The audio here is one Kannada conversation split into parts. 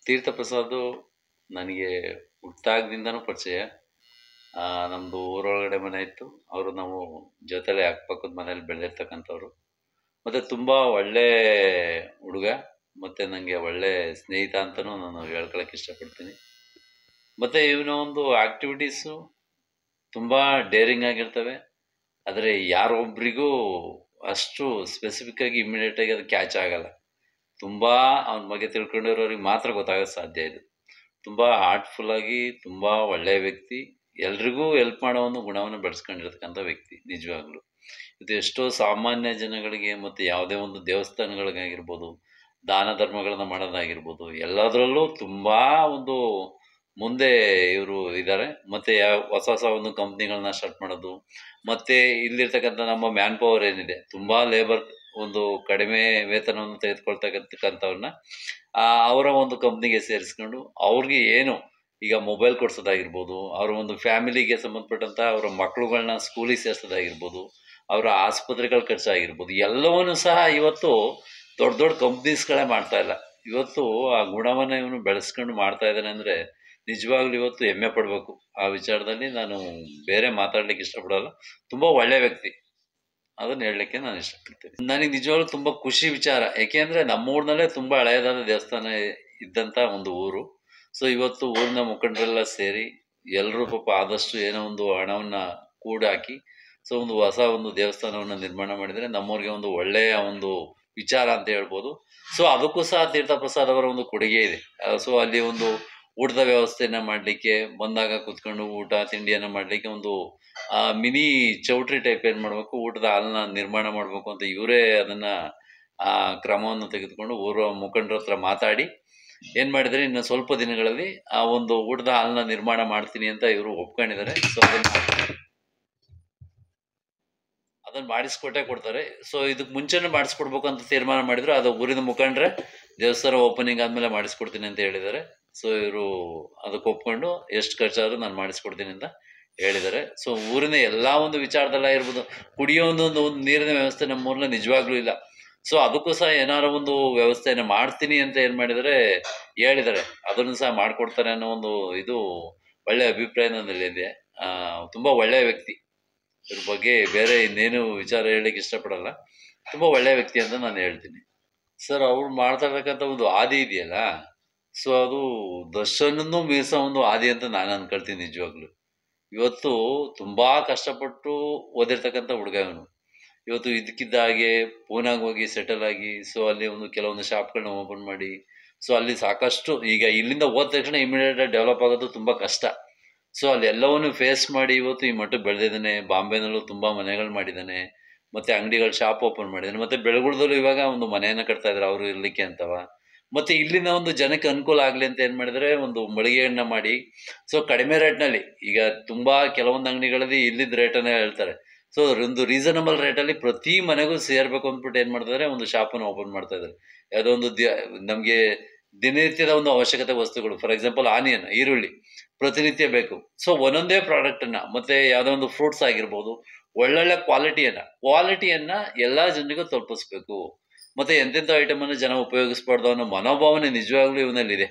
ತೀರ್ಥಪ್ರಸಾದ್ ನನಗೆ ಹುಟ್ಟಾಗ್ದಿಂದನೂ ಪರಿಚಯ. ನಮ್ಮದು ಊರೊಳಗಡೆ ಮನೆ ಇತ್ತು. ಅವರು ನಾವು ಜೊತೆಲೆ ಅಕ್ಕಪಕ್ಕದ ಮನೇಲಿ ಬೆಳೆದಿರ್ತಕ್ಕಂಥವ್ರು. ಮತ್ತು ತುಂಬ ಒಳ್ಳೆ ಹುಡುಗ ಮತ್ತು ನನಗೆ ಒಳ್ಳೆ ಸ್ನೇಹಿತ ಅಂತಲೂ ನಾನು ಹೇಳ್ಕೊಳಕ್ಕೆ ಇಷ್ಟಪಡ್ತೀನಿ. ಮತ್ತು ಇವನ ಒಂದು ಆ್ಯಕ್ಟಿವಿಟೀಸು ತುಂಬ ಡೇರಿಂಗ್ ಆಗಿರ್ತವೆ. ಆದರೆ ಯಾರೊಬ್ಬರಿಗೂ ಅಷ್ಟು ಸ್ಪೆಸಿಫಿಕ್ಕಾಗಿ ಇಮ್ಮಿಡಿಯೇಟಾಗಿ ಅದು ಕ್ಯಾಚ್ ಆಗಲ್ಲ. ತುಂಬ ಅವನ ಬಗ್ಗೆ ತಿಳ್ಕೊಂಡಿರೋರಿಗೆ ಮಾತ್ರ ಗೊತ್ತಾಗೋಕ್ಕೆ ಸಾಧ್ಯ ಇದು. ತುಂಬ ಹಾರ್ಟ್ಫುಲ್ಲಾಗಿ ತುಂಬ ಒಳ್ಳೆಯ ವ್ಯಕ್ತಿ, ಎಲ್ರಿಗೂ ಹೆಲ್ಪ್ ಮಾಡೋ ಒಂದು ಗುಣವನ್ನು ಬೆಳೆಸ್ಕೊಂಡಿರ್ತಕ್ಕಂಥ ವ್ಯಕ್ತಿ ನಿಜವಾಗ್ಲೂ. ಇದು ಎಷ್ಟೋ ಸಾಮಾನ್ಯ ಜನಗಳಿಗೆ ಮತ್ತು ಯಾವುದೇ ಒಂದು ದೇವಸ್ಥಾನಗಳಿಗಾಗಿರ್ಬೋದು, ದಾನ ಧರ್ಮಗಳನ್ನ ಮಾಡೋದಾಗಿರ್ಬೋದು, ಎಲ್ಲದರಲ್ಲೂ ತುಂಬ ಒಂದು ಮುಂದೆ ಇವರು ಇದ್ದಾರೆ. ಮತ್ತು ಹೊಸ ಹೊಸ ಒಂದು ಕಂಪ್ನಿಗಳನ್ನ ಸ್ಟಾರ್ಟ್ ಮಾಡೋದು, ಮತ್ತು ಇಲ್ಲಿರ್ತಕ್ಕಂಥ ನಮ್ಮ ಮ್ಯಾನ್ ಪವರ್ ಏನಿದೆ, ತುಂಬ ಲೇಬರ್ ಒಂದು ಕಡಿಮೆ ವೇತನವನ್ನು ತೆಗೆದುಕೊಳ್ತಕ್ಕಂಥವ್ರನ್ನ ಅವರ ಒಂದು ಕಂಪ್ನಿಗೆ ಸೇರಿಸ್ಕೊಂಡು ಅವ್ರಿಗೆ ಏನು ಈಗ ಮೊಬೈಲ್ ಕೊಡ್ಸೋದಾಗಿರ್ಬೋದು, ಅವರ ಒಂದು ಫ್ಯಾಮಿಲಿಗೆ ಸಂಬಂಧಪಟ್ಟಂಥ ಅವರ ಮಕ್ಕಳುಗಳನ್ನ ಸ್ಕೂಲಿಗೆ ಸೇರಿಸೋದಾಗಿರ್ಬೋದು, ಅವರ ಆಸ್ಪತ್ರೆಗಳ ಖರ್ಚಾಗಿರ್ಬೋದು, ಎಲ್ಲವನ್ನೂ ಸಹ ಇವತ್ತು ದೊಡ್ಡ ದೊಡ್ಡ ಕಂಪ್ನೀಸ್ಗಳೇ ಮಾಡ್ತಾ ಇಲ್ಲ. ಇವತ್ತು ಆ ಗುಣವನ್ನು ಇವನು ಬೆಳೆಸ್ಕೊಂಡು ಮಾಡ್ತಾ ಇದ್ದಾನೆ ಅಂದರೆ ನಿಜವಾಗ್ಲೂ ಇವತ್ತು ಹೆಮ್ಮೆ ಪಡಬೇಕು. ಆ ವಿಚಾರದಲ್ಲಿ ನಾನು ಬೇರೆ ಮಾತಾಡ್ಲಿಕ್ಕೆ ಇಷ್ಟಪಡೋಲ್ಲ. ತುಂಬ ಒಳ್ಳೆಯ ವ್ಯಕ್ತಿ, ಅದನ್ನು ಹೇಳಲಿಕ್ಕೆ ನಾನು ಇಷ್ಟಪಡ್ತೀನಿ. ನನಗೆ ನಿಜವಾಗ್ಲೂ ತುಂಬ ಖುಷಿ ವಿಚಾರ. ಏಕೆಂದರೆ ನಮ್ಮೂರಿನಲ್ಲೇ ತುಂಬ ಹಳೆಯದಾದ ದೇವಸ್ಥಾನ ಇದ್ದಂಥ ಒಂದು ಊರು. ಸೊ ಇವತ್ತು ಊರಿನ ಮುಖಂಡರೆಲ್ಲ ಸೇರಿ ಎಲ್ಲರೂ ಪಾಪ ಆದಷ್ಟು ಏನೋ ಒಂದು ಹಣವನ್ನು ಕೂಡಾಕಿ ಸೊ ಒಂದು ಹೊಸ ಒಂದು ದೇವಸ್ಥಾನವನ್ನು ನಿರ್ಮಾಣ ಮಾಡಿದರೆ ನಮ್ಮೂರಿಗೆ ಒಂದು ಒಳ್ಳೆಯ ಒಂದು ವಿಚಾರ ಅಂತ ಹೇಳ್ಬೋದು. ಸೊ ಅದಕ್ಕೂ ಸಹ ತೀರ್ಥಪ್ರಸಾದ್ ಅವರ ಒಂದು ಕೊಡುಗೆ ಇದೆ. ಸೊ ಅಲ್ಲಿ ಒಂದು ಊಟದ ವ್ಯವಸ್ಥೆಯನ್ನು ಮಾಡಲಿಕ್ಕೆ ಬಂದಾಗ ಕೂತ್ಕೊಂಡು ಊಟ ತಿಂಡಿಯನ್ನು ಮಾಡಲಿಕ್ಕೆ ಒಂದು ಮಿನಿ ಚೌಟ್ರಿ ಟೈಪ್ ಏನು ಮಾಡಬೇಕು, ಊಟದ ಹಾಲನ್ನ ನಿರ್ಮಾಣ ಮಾಡಬೇಕು ಅಂತ ಇವರೇ ಅದನ್ನು ಕ್ರಮವನ್ನು ತೆಗೆದುಕೊಂಡು ಊರ ಮುಖಂಡರ ಹತ್ರ ಮಾತಾಡಿ ಏನು ಮಾಡಿದರೆ ಇನ್ನು ಸ್ವಲ್ಪ ದಿನಗಳಲ್ಲಿ ಆ ಒಂದು ಊಟದ ಹಾಲನ್ನ ನಿರ್ಮಾಣ ಮಾಡ್ತೀನಿ ಅಂತ ಇವರು ಒಪ್ಕೊಂಡಿದ್ದಾರೆ. ಸೊ ಅದನ್ನು ಮಾಡಿಸ್ಕೊಟ್ಟೇ ಕೊಡ್ತಾರೆ. ಸೊ ಇದಕ್ಕೆ ಮುಂಚೆನೇ ಮಾಡಿಸ್ಕೊಡ್ಬೇಕು ಅಂತ ತೀರ್ಮಾನ ಮಾಡಿದ್ರು. ಅದು ಊರಿನ ಮುಖಂಡ್ರೆ ದೇವಸ್ಥಾನ ಓಪನಿಂಗ್ ಆದಮೇಲೆ ಮಾಡಿಸ್ಕೊಡ್ತೀನಿ ಅಂತ ಹೇಳಿದ್ದಾರೆ. ಸೊ ಇವರು ಅದಕ್ಕೆ ಒಪ್ಕೊಂಡು ಎಷ್ಟು ಖರ್ಚಾದರೂ ನಾನು ಮಾಡಿಸ್ಕೊಡ್ತೀನಿ ಅಂತ ಹೇಳಿದ್ದಾರೆ. ಸೊ ಊರಿನ ಎಲ್ಲ ಒಂದು ವಿಚಾರದಲ್ಲಾಗಿರ್ಬೋದು, ಕುಡಿಯೋ ಒಂದು ನೀರಿನ ವ್ಯವಸ್ಥೆ ನಮ್ಮೂರಿನ ನಿಜವಾಗ್ಲೂ ಇಲ್ಲ. ಸೊ ಅದಕ್ಕೂ ಸಹ ಏನಾರು ಒಂದು ವ್ಯವಸ್ಥೆಯನ್ನು ಮಾಡ್ತೀನಿ ಅಂತ ಏನು ಮಾಡಿದರೆ ಹೇಳಿದ್ದಾರೆ, ಅದನ್ನು ಸಹ ಮಾಡಿಕೊಡ್ತಾರೆ ಅನ್ನೋ ಒಂದು ಇದು ಒಳ್ಳೆಯ ಅಭಿಪ್ರಾಯ ನನ್ನಲ್ಲಿದೆ. ತುಂಬ ಒಳ್ಳೆಯ ವ್ಯಕ್ತಿ. ಇದ್ರ ಬಗ್ಗೆ ಬೇರೆ ಇನ್ನೇನು ವಿಚಾರ ಹೇಳಲಿಕ್ಕೆ ಇಷ್ಟಪಡಲ್ಲ. ತುಂಬ ಒಳ್ಳೆಯ ವ್ಯಕ್ತಿ ಅಂತ ನಾನು ಹೇಳ್ತೀನಿ. ಸರ್ ಅವ್ರು ಮಾಡ್ತಾ ಇರ್ತಕ್ಕಂಥ ಒಂದು ಹಾದಿ ಇದೆಯಲ್ಲ, ಸೊ ಅದು ದರ್ಶನನ್ನು ಮೀರಿಸೋ ಒಂದು ಹಾದಿ ಅಂತ ನಾನು ಅಂದ್ಕೊಳ್ತೀನಿ ನಿಜವಾಗ್ಲೂ. ಇವತ್ತು ತುಂಬ ಕಷ್ಟಪಟ್ಟು ಓದಿರ್ತಕ್ಕಂಥ ಹುಡುಗ ಇವನು. ಇವತ್ತು ಇದಕ್ಕಿದ್ದ ಹಾಗೆ ಪೂನಾಗೆ ಹೋಗಿ ಸೆಟಲ್ ಆಗಿ ಸೊ ಅಲ್ಲಿ ಒಂದು ಕೆಲವೊಂದು ಶಾಪ್ಗಳನ್ನ ಓಪನ್ ಮಾಡಿ ಸೊ ಅಲ್ಲಿ ಸಾಕಷ್ಟು ಈಗ ಇಲ್ಲಿಂದ ಹೋದ ತಕ್ಷಣ ಇಮಿಡಿಯೇಟಾಗಿ ಡೆವಲಪ್ ಆಗೋದು ತುಂಬ ಕಷ್ಟ. ಸೊ ಅಲ್ಲಿ ಎಲ್ಲವನ್ನು ಫೇಸ್ ಮಾಡಿ ಇವತ್ತು ಈ ಮಟ್ಟಕ್ಕೆ ಬೆಳೆದಿದ್ದಾನೆ. ಬಾಂಬೆನಲ್ಲೂ ತುಂಬ ಮನೆಗಳು ಮಾಡಿದ್ದಾನೆ, ಮತ್ತು ಅಂಗಡಿಗಳು ಶಾಪ್ ಓಪನ್ ಮಾಡಿದ್ದಾನೆ, ಮತ್ತು ಬೆಳಗುಳದಲ್ಲೂ ಇವಾಗ ಒಂದು ಮನೆಯನ್ನು ಕಟ್ತಾ ಇದ್ದಾರೆ ಅವರು ಇರಲಿಕ್ಕೆ ಅಂತವ. ಮತ್ತು ಇಲ್ಲಿನ ಒಂದು ಜನಕ್ಕೆ ಅನುಕೂಲ ಆಗಲಿ ಅಂತ ಏನು ಮಾಡಿದರೆ ಒಂದು ಮಳಿಗೆಯನ್ನು ಮಾಡಿ ಸೊ ಕಡಿಮೆ ರೇಟ್ನಲ್ಲಿ, ಈಗ ತುಂಬ ಕೆಲವೊಂದು ಅಂಗಡಿಗಳಲ್ಲಿ ಇಲ್ಲಿದ್ದ ರೇಟನ್ನೇ ಹೇಳ್ತಾರೆ. ಸೊ ಒಂದು ರೀಸನಬಲ್ ರೇಟಲ್ಲಿ ಪ್ರತಿ ಮನೆಗೂ ಸೇರಬೇಕು ಅಂದ್ಬಿಟ್ಟು ಏನು ಮಾಡ್ತಿದ್ದಾರೆ, ಒಂದು ಶಾಪನ್ನು ಓಪನ್ ಮಾಡ್ತಾ ಇದ್ದಾರೆ. ಯಾವುದೋ ಒಂದು ನಮಗೆ ದಿನನಿತ್ಯದ ಒಂದು ಅವಶ್ಯಕತೆ ವಸ್ತುಗಳು, ಫಾರ್ ಎಕ್ಸಾಂಪಲ್ ಆನಿಯನ್, ಈರುಳ್ಳಿ ಪ್ರತಿನಿತ್ಯ ಬೇಕು. ಸೊ ಒಂದೊಂದೇ ಪ್ರಾಡಕ್ಟನ್ನು, ಮತ್ತು ಯಾವುದೋ ಒಂದು ಫ್ರೂಟ್ಸ್ ಆಗಿರ್ಬೋದು, ಒಳ್ಳೊಳ್ಳೆ ಕ್ವಾಲಿಟಿಯನ್ನು ಎಲ್ಲ ಜನರಿಗೂ ತಲುಪಿಸ್ಬೇಕು. ಮತ್ತು ಎಂತೆಂಥ ಐಟಮನ್ನು ಜನ ಉಪಯೋಗಿಸ್ಬಾರ್ದು ಅನ್ನೋ ಮನೋಭಾವನೆ ನಿಜವಾಗ್ಲೂ ಇವನಲ್ಲಿದೆ.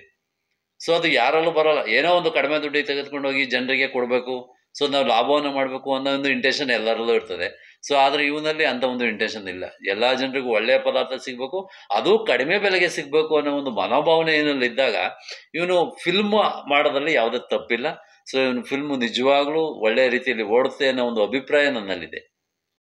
ಸೊ ಅದು ಯಾರಲ್ಲೂ ಬರೋಲ್ಲ. ಏನೋ ಒಂದು ಕಡಿಮೆ ದುಡ್ಡಿಗೆ ತೆಗೆದುಕೊಂಡು ಹೋಗಿ ಜನರಿಗೆ ಕೊಡಬೇಕು, ಸೊ ನಾವು ಲಾಭವನ್ನು ಮಾಡಬೇಕು ಅನ್ನೋ ಒಂದು ಇಂಟೆನ್ಷನ್ ಎಲ್ಲರಲ್ಲೂ ಇರ್ತದೆ. ಸೊ ಆದರೆ ಇವನಲ್ಲಿ ಅಂಥ ಒಂದು ಇಂಟೆನ್ಷನ್ ಇಲ್ಲ. ಎಲ್ಲ ಜನರಿಗೂ ಒಳ್ಳೆಯ ಪದಾರ್ಥ ಸಿಗಬೇಕು, ಅದು ಕಡಿಮೆ ಬೆಲೆಗೆ ಸಿಗಬೇಕು ಅನ್ನೋ ಒಂದು ಮನೋಭಾವನೆ ಏನಲ್ಲಿ ಇದ್ದಾಗ ಇವನು ಫಿಲ್ಮ್ ಮಾಡೋದ್ರಲ್ಲಿ ಯಾವುದೇ ತಪ್ಪಿಲ್ಲ. ಸೊ ಇವನು ಫಿಲ್ಮು ನಿಜವಾಗ್ಲೂ ಒಳ್ಳೆಯ ರೀತಿಯಲ್ಲಿ ಓಡುತ್ತೆ ಅನ್ನೋ ಒಂದು ಅಭಿಪ್ರಾಯ ನನ್ನಲ್ಲಿದೆ.